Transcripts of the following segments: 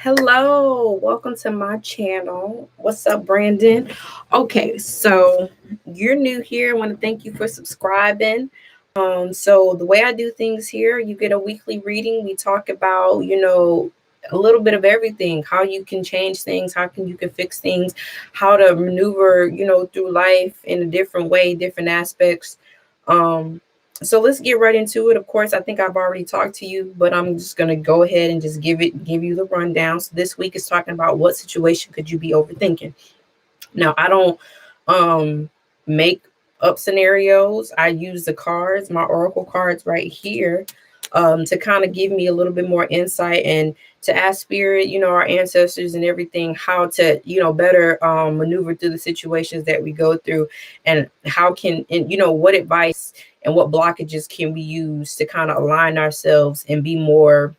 Hello, welcome to my channel. What's up, Brandon? Okay, so you're new here. I want to thank you for subscribing. So the way I do things here, you get a weekly reading. We talk about, a little bit of everything, how you can change things, how can you can fix things, how to maneuver, through life in a different way, different aspects. Um, so let's get right into it. Of course, I think I've already talked to you, but I'm just gonna go ahead and just give you the rundown. So this week is talking about what situation could you be overthinking. Now, I don't make up scenarios. I use the cards, my oracle cards right here, to kind of give me a little bit more insight and to ask spirit, our ancestors and everything, how to, better maneuver through the situations that we go through, and how can, and what advice and what blockages can we use to kind of align ourselves and be more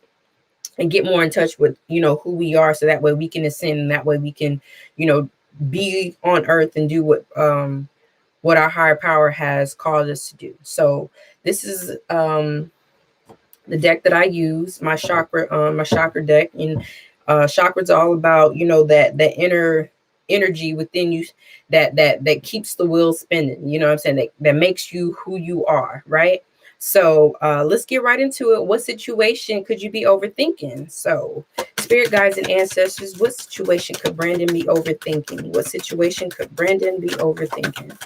and get more in touch with who we are, so that way we can ascend, and that way we can you know be on earth and do what our higher power has called us to do. So this is the deck that I use, my chakra deck. And chakras are all about that inner energy within you, that keeps the wheel spinning, what I'm saying, that makes you who you are, right? So let's get right into it. What situation could you be overthinking? So spirit guides and ancestors, what situation could Brandon be overthinking? What situation could Brandon be overthinking?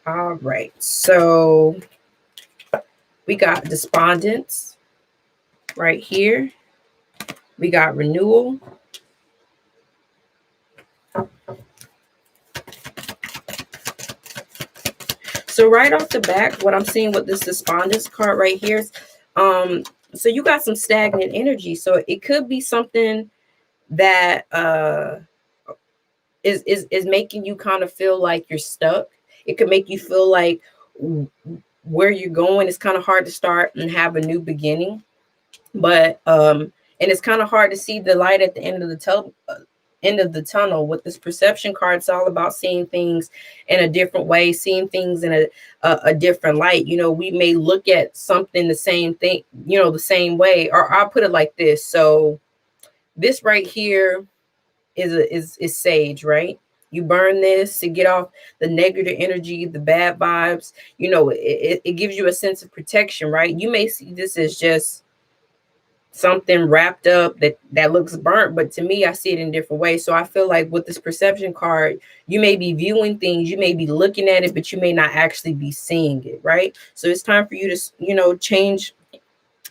All right, so we got despondence right here. We got renewal. So right off the bat, what I'm seeing with this despondence card right here is, so you got some stagnant energy. So it could be something that is making you kind of feel like you're stuck. It could make you feel like where you're going is kind of hard to start and have a new beginning. But and it's kind of hard to see the light at the end of the tunnel. With this perception card, it's all about seeing things in a different way, seeing things in a different light. We may look at something the same thing, the same way. Or I'll put it like this. So this right here is sage, right? You burn this to get off the negative energy, the bad vibes. It gives you a sense of protection, right? You may see this as just something wrapped up that looks burnt, but to me, I see it in different ways. So I feel like with this perception card, you may be viewing things, you may be looking at it, but you may not actually be seeing it, right? So it's time for you to change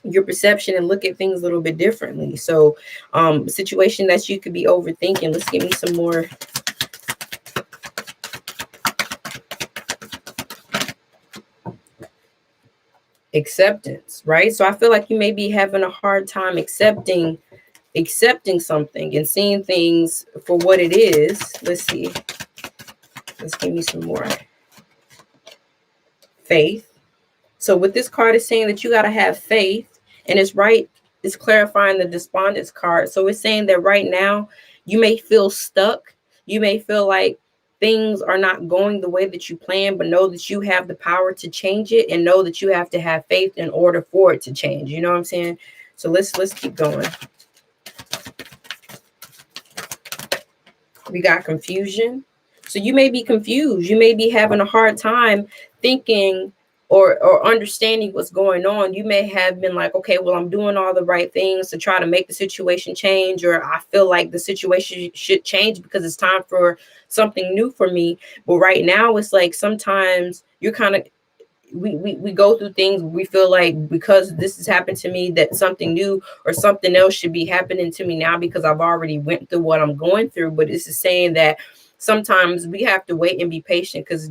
your perception and look at things a little bit differently. So situation that you could be overthinking. Let's give me some more. Acceptance, right? So I feel like you may be having a hard time accepting something and seeing things for what it is. Let's see. Let's give me some more. Faith. So with this card, is saying that you got to have faith, and it's clarifying the despondence card. So it's saying that right now you may feel stuck. You may feel like things are not going the way that you plan, but know that you have the power to change it, and know that you have to have faith in order for it to change. You know what I'm saying? So let's keep going. We got confusion. So you may be confused. You may be having a hard time thinking or understanding what's going on. You may have been like, okay, well, I'm doing all the right things to try to make the situation change, or I feel like the situation should change because it's time for something new for me. But right now, it's like sometimes you're kind of, we go through things, we feel like because this has happened to me, that something new or something else should be happening to me now because I've already went through what I'm going through. But this is saying that sometimes we have to wait and be patient, because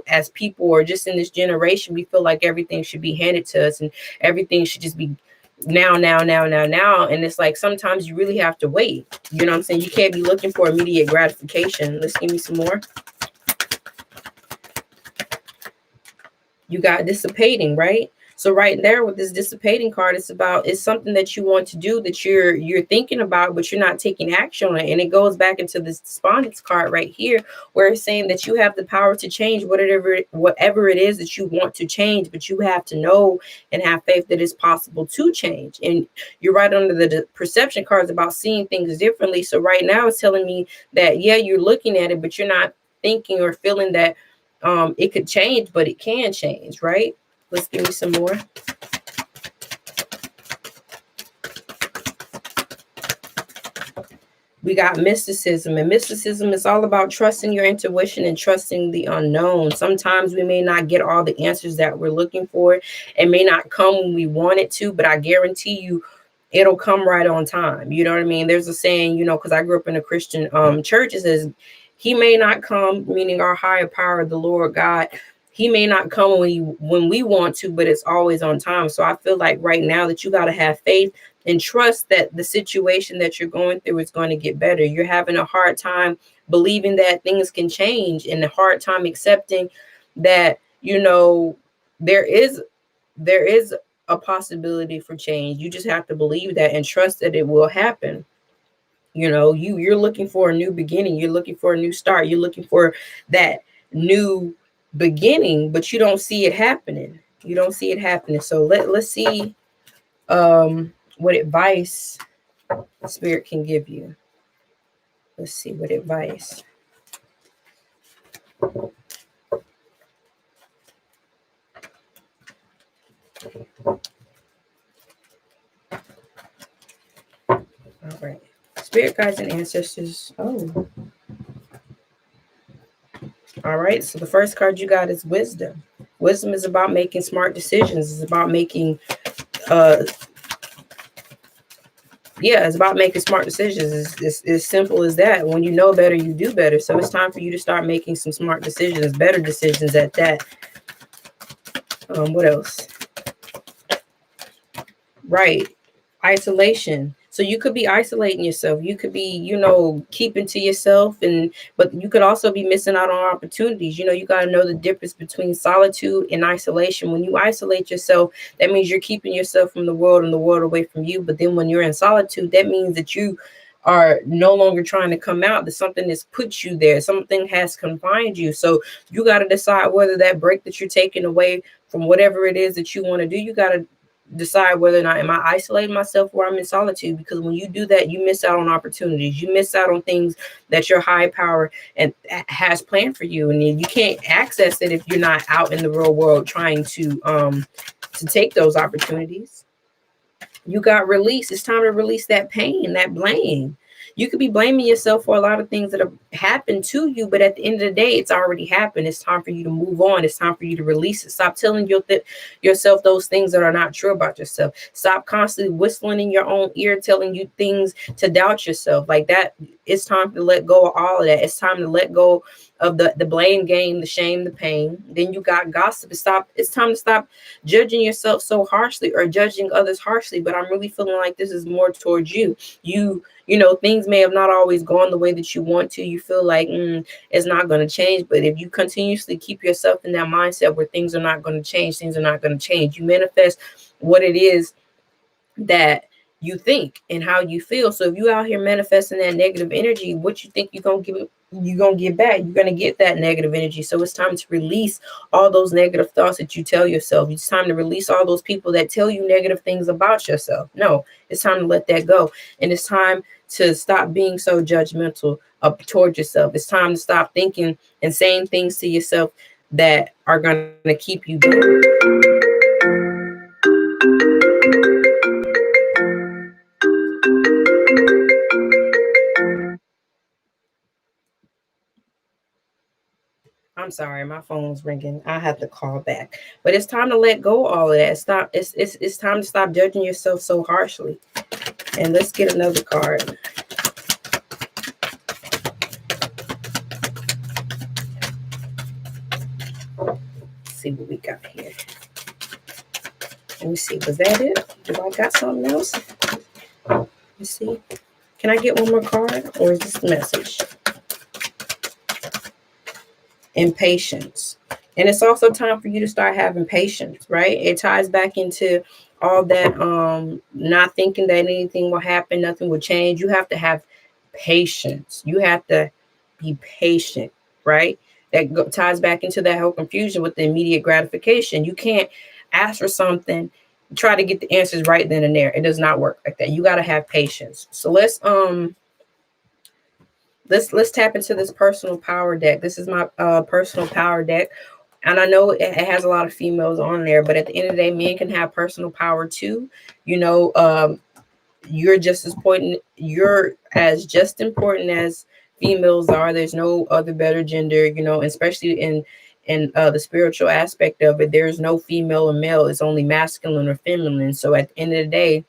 as people, or just in this generation, we feel like everything should be handed to us and everything should just be now. And it's like sometimes you really have to wait. You know what I'm saying? You can't be looking for immediate gratification. Let's give me some more. You got dissipating, right? So right there with this dissipating card, it's something that you want to do, that you're thinking about, but you're not taking action on it. And it goes back into this despondence card right here, where it's saying that you have the power to change whatever it is that you want to change, but you have to know and have faith that it's possible to change. And you're right under the perception cards about seeing things differently. So right now it's telling me that, yeah, you're looking at it, but you're not thinking or feeling that it could change, but it can change, right? Let's give me some more. We got mysticism, and mysticism is all about trusting your intuition and trusting the unknown. Sometimes we may not get all the answers that we're looking for. It may not come when we want it to, but I guarantee you it'll come right on time. You know what I mean? There's a saying, because I grew up in a Christian church. It says, he may not come, meaning our higher power, the Lord God. He may not come when we want to, but it's always on time. So I feel like right now that you got to have faith and trust that the situation that you're going through is going to get better. You're having a hard time believing that things can change, and a hard time accepting that, there is a possibility for change. You just have to believe that and trust that it will happen. You're looking for a new beginning. You're looking for a new start. You're looking for that new beginning, but you don't see it happening. You don't see it happening. So let's see what advice Spirit can give you. Let's see what advice. All right. Spirit guides and ancestors. Oh. All right. So the first card you got is wisdom. Wisdom is about making smart decisions. It's about making it's about making smart decisions. It's as simple as that. When you know better, you do better. So it's time for you to start making some smart decisions, better decisions at that. What else? Right. Isolation. So you could be isolating yourself. You could be, keeping to yourself, but you could also be missing out on opportunities. You got to know the difference between solitude and isolation. When you isolate yourself, that means you're keeping yourself from the world and the world away from you. But then when you're in solitude, that means that you are no longer trying to come out, that something has put you there. Something has confined you. So you got to decide whether that break that you're taking away from whatever it is that you want to do, you got to decide whether or not am I isolating myself or I'm in solitude. Because when you do that, you miss out on opportunities. You miss out on things that your high power and has planned for you, and you can't access it if you're not out in the real world trying to take those opportunities. You got release. It's time to release that pain, that blame. You could be blaming yourself for a lot of things that have happened to you, but at the end of the day, it's already happened. It's time for you to move on. It's time for you to release it. Stop telling yourself those things that are not true about yourself. Stop constantly whistling in your own ear, telling you things to doubt yourself. Like that, it's time to let go of all of that. It's time to let go of the blame game, the shame, the pain. Then you got gossip. It's time to stop judging yourself so harshly or judging others harshly. But I'm really feeling like this is more towards you. Things may have not always gone the way that you want to. You feel like it's not going to change. But if you continuously keep yourself in that mindset where things are not going to change, things are not going to change. You manifest what it is that you think and how you feel. So if you out here manifesting that negative energy, what you think you're gonna get back. You're gonna get that negative energy. So it's time to release all those negative thoughts that you tell yourself. It's time to release all those people that tell you negative things about yourself. No, it's time to let that go. And it's time to stop being so judgmental up towards yourself. It's time to stop thinking and saying things to yourself that are gonna keep you down. I'm sorry, my phone's ringing. I have to call back. But it's time to let go of all of that. Stop. It's time to stop judging yourself so harshly. And let's get another card. Let's see what we got here. Let me see. Was that it? Do I got something else? Let's see. Can I get one more card, or is this the message? Impatience. And it's also time for you to start having patience, right? It ties back into all that not thinking that anything will happen, nothing will change. You have to have patience. You have to be patient, right? Ties back into that whole confusion with the immediate gratification. You can't ask for something, try to get the answers right then and there. It does not work like that. You got to have patience. So let's tap into this personal power deck. This is my personal power deck. And I know it has a lot of females on there, but at the end of the day, men can have personal power too. You know, you're just as important. You're as just important as females are. There's no other better gender, you know, especially in the spiritual aspect of it. There's no female or male. It's only masculine or feminine. So at the end of the day,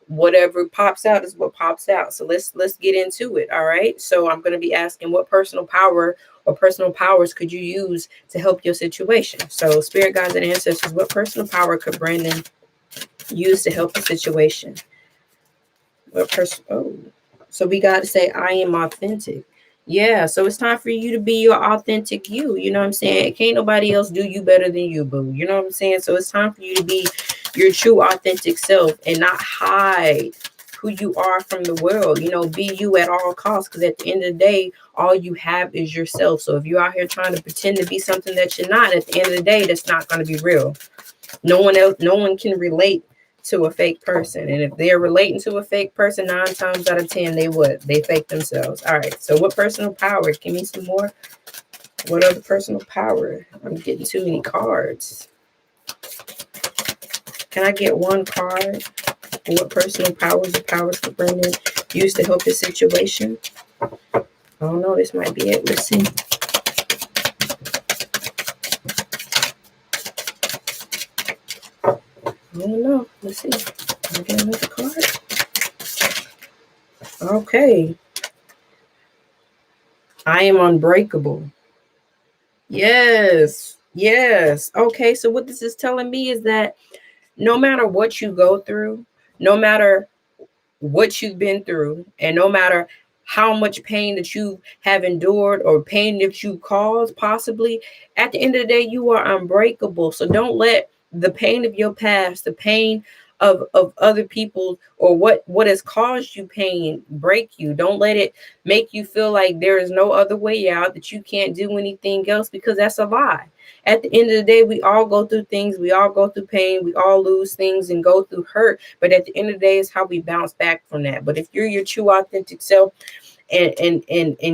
whatever pops out is what pops out. So let's get into it. All right. So I'm going to be asking, what personal power or personal powers could you use to help your situation? So spirit guides and ancestors, what personal power could Brandon use to help the situation? What person? Oh, so we got to say, I am authentic. Yeah, so it's time for you to be your authentic you. You know what I'm saying? Can't nobody else do you better than you, boo. You know what I'm saying? So it's time for you to be your true authentic self and not hide who you are from the world. You know, be you at all costs, because at the end of the day, all you have is yourself. So if you're out here trying to pretend to be something that you're not, at the end of the day, that's not going to be real. No one can relate to a fake person. And if they're relating to a fake person, 9 times out of 10, they fake themselves. All right. So what personal power? Give me some more. What other personal power? I'm getting too many cards. Can I get one card? What personal powers or powers for Brendan use to help his situation? I don't know. This might be it. Let's see. I don't know. Let's see. Can I get another card? Okay. I am unbreakable. Yes. Yes. Okay. So what this is telling me is that no matter what you go through, no matter what you've been through, and no matter how much pain that you have endured or pain that you caused, possibly, at the end of the day, you are unbreakable. So don't let the pain of your past, the pain of other people, or what has caused you pain break you. Don't let it make you feel like there is no other way out, that you can't do anything else, because that's a lie. At the end of the day, we all go through things, we all go through pain, we all lose things and go through hurt. But at the end of the day, it's how we bounce back from that. But if you're your true authentic self, and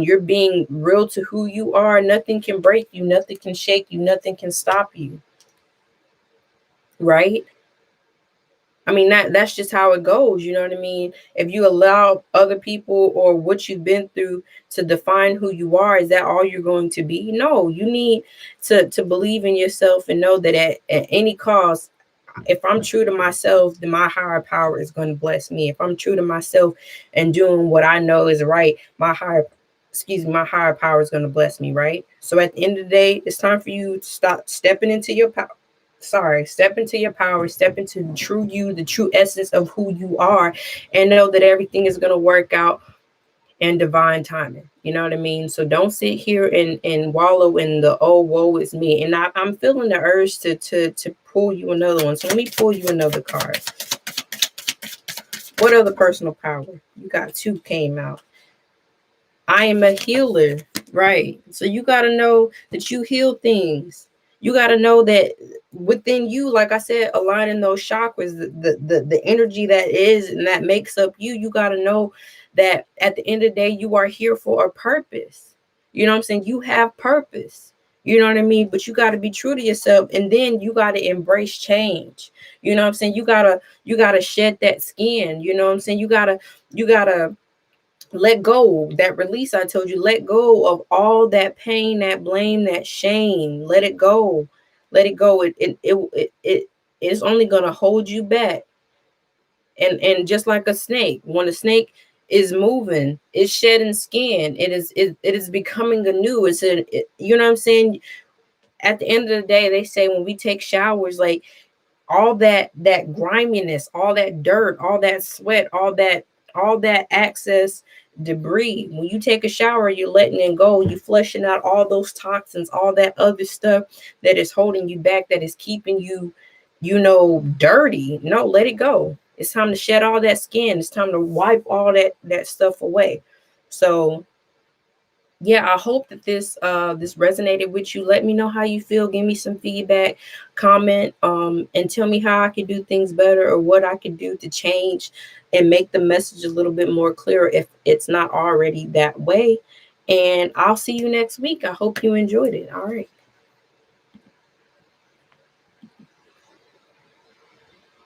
you're being real to who you are, nothing can break you, nothing can shake you, nothing can stop you. Right? I mean, that's just how it goes. You know what I mean? If you allow other people or what you've been through to define who you are, is that all you're going to be? No, you need to believe in yourself and know that at any cost, if I'm true to myself, then my higher power is going to bless me. If I'm true to myself and doing what I know is right, my higher power is going to bless me, right? So at the end of the day, it's time for you to stop stepping into your power. Step into your power, step into the true you, the true essence of who you are, and know that everything is going to work out in divine timing. You know what I mean? So don't sit here and wallow in the, oh, woe is me. And I'm feeling the urge to pull you another one. So let me pull you another card. What other personal power? You got two came out. I am a healer, right? So you got to know that you heal things. You got to know that within you, like I said, aligning those chakras, the energy that is and that makes up you. You got to know that at the end of the day, you are here for a purpose. You know what I'm saying? You have purpose. You know what I mean? But you got to be true to yourself, and then you got to embrace change. You know what I'm saying? You gotta shed that skin. You know what I'm saying? You gotta let go, that release. I told you, let go of all that pain, that blame, that shame. Let it go. Let it go. It is only going to hold you back. And just like a snake, when a snake is moving, it's shedding skin, it is becoming anew. You know what I'm saying? At the end of the day, they say when we take showers, like all that griminess, all that dirt, all that sweat, all that access debris. When you take a shower, you're letting it go. You're flushing out all those toxins, all that other stuff that is holding you back, that is keeping you, dirty. No, let it go. It's time to shed all that skin. It's time to wipe all that stuff away. So yeah, I hope that this resonated with you. Let me know how you feel. Give me some feedback, comment, and tell me how I could do things better, or what I could do to change and make the message a little bit more clear if it's not already that way. And I'll see you next week. I hope you enjoyed it. All right.